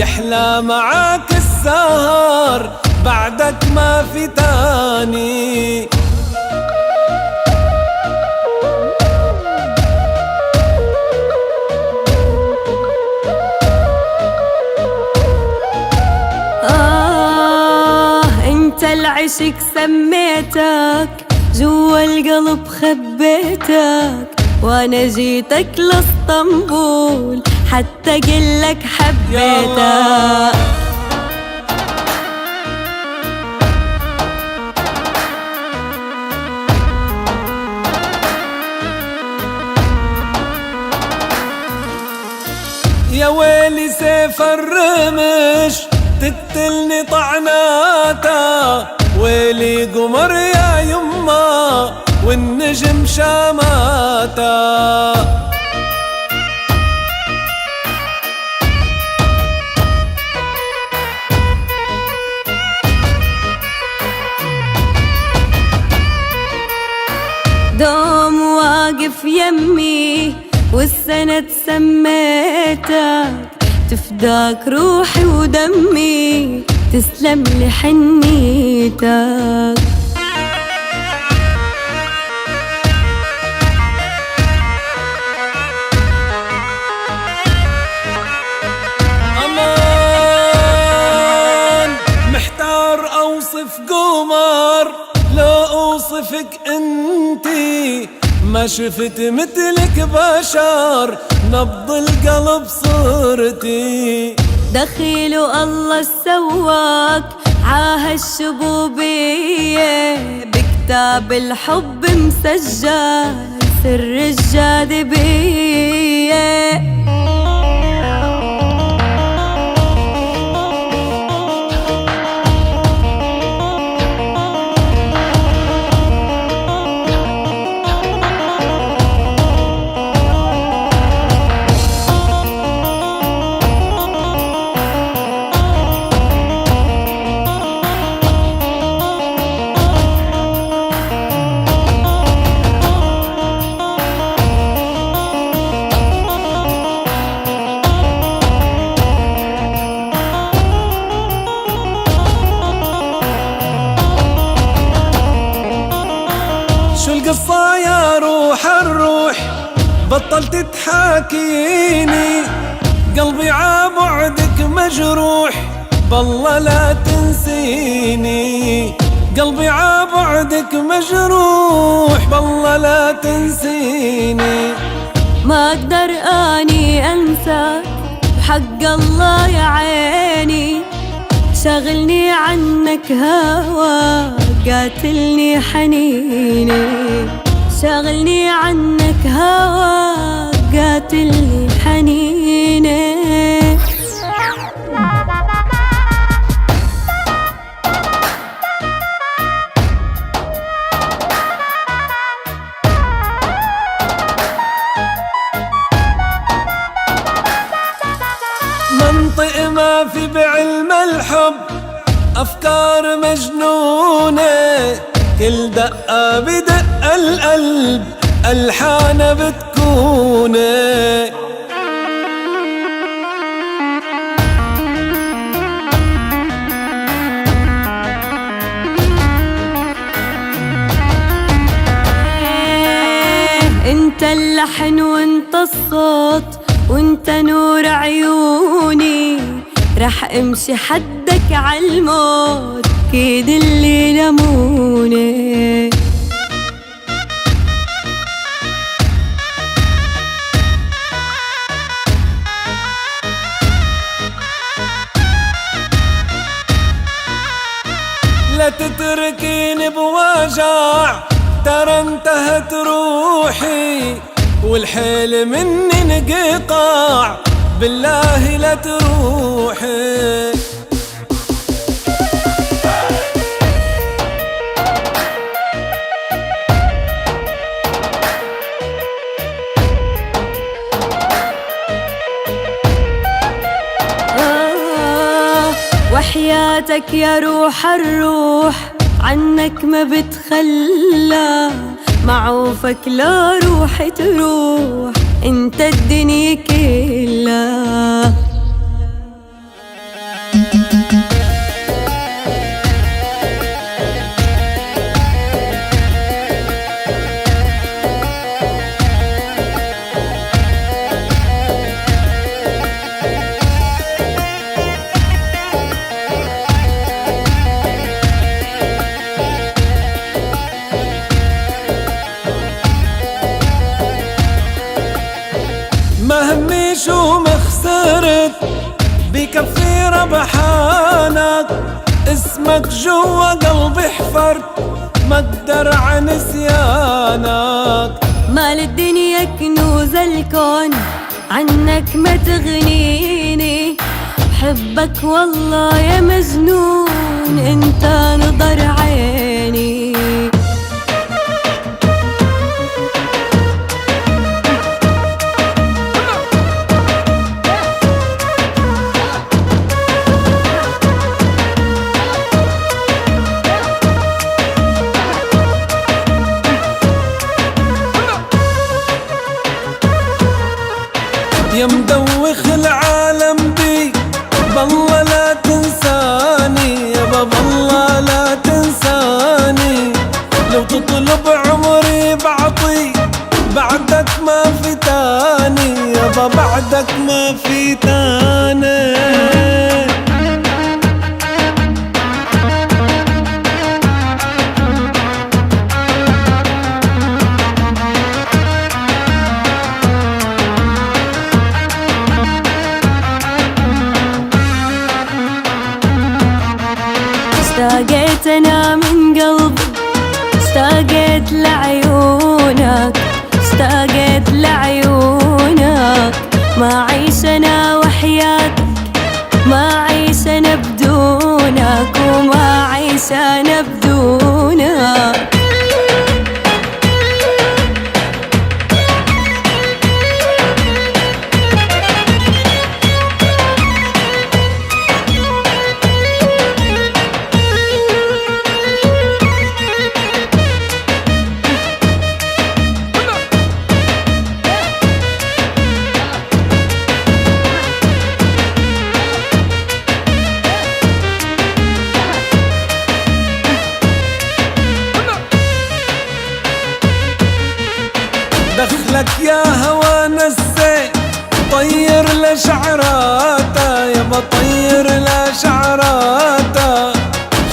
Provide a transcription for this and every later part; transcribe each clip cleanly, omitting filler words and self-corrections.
يحلى معاك السهر بعدك ما في تاني. انت العشق سميتك جوا القلب خبيتك، وانا جيتك لاسطنبول حتى قلك حبيتك. يا ويلي سيف الرمش تقتلني طعناتا، ويلي قمر يا يما والنجم شاماتا. دوم واقف يمي والسند سميتك، تفداك روحي ودمي تسلم لي حنيتك. أمان محتار أوصف قمر لو أوصفك أنتي، ما شفت مثلك بشر نبض القلب صرتي. دخيل الله سواك عاها الشبوبية، بكتاب الحب مسجل سر الجاذبية. شو القصة يا روح الروح بطلت تحاكيني، قلبي عبعدك مجروح بالله لا تنسيني. قلبي عبعدك مجروح بالله لا تنسيني. ما اقدر اني انساك بحق الله يا عيني، شغلني عنك هواك قاتلني حنيني، شغلني عنك هواك قاتلني حنيني. منطق ما في بعلم الحب أفكار مجنونة، كل دقة بدق القلب ألحانة بتكوني. انت اللحن وانت الصوت وانت نور عيوني، رح امشي حدك عالموت كيد اللي لموني. لا تتركيني بوجع ترى انتهت روحي، والحيل مني انقطع بالله لا تروحي. وحياتك يا روح الروح عنك ما بتخلى، معوفك لا روح تروح انت الدنيا كلها. بكفي ربحانك، اسمك جوا قلبي حفرت ما اقدر عن نسيانك. مال الدنيا كنوز الكون عنك ما تغنيني، حبك والله يا مجنون انت نظر عيني. يا مدوخ العالم بيك بالله لا تنساني، يابا بالله لا تنساني. لو تطلب عمري بعطيك بعدك ما في تاني، يابا بعدك ما في تاني. اشتاقت انا من قلبي، اشتاقت لعيونك، اشتاقت لعيونك. ما عيش انا وحياتك، ما عيش انا بدونك، وما عيش انا بدونك. دخلك يا هوا نسيت طير لشعراته، يابا طير لشعراته.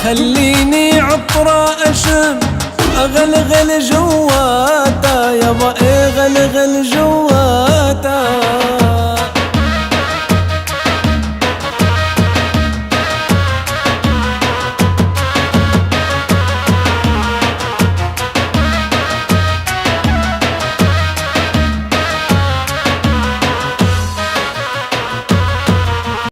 خليني عطرة اشم اغلغل جواته، يابا اغلغل جواته.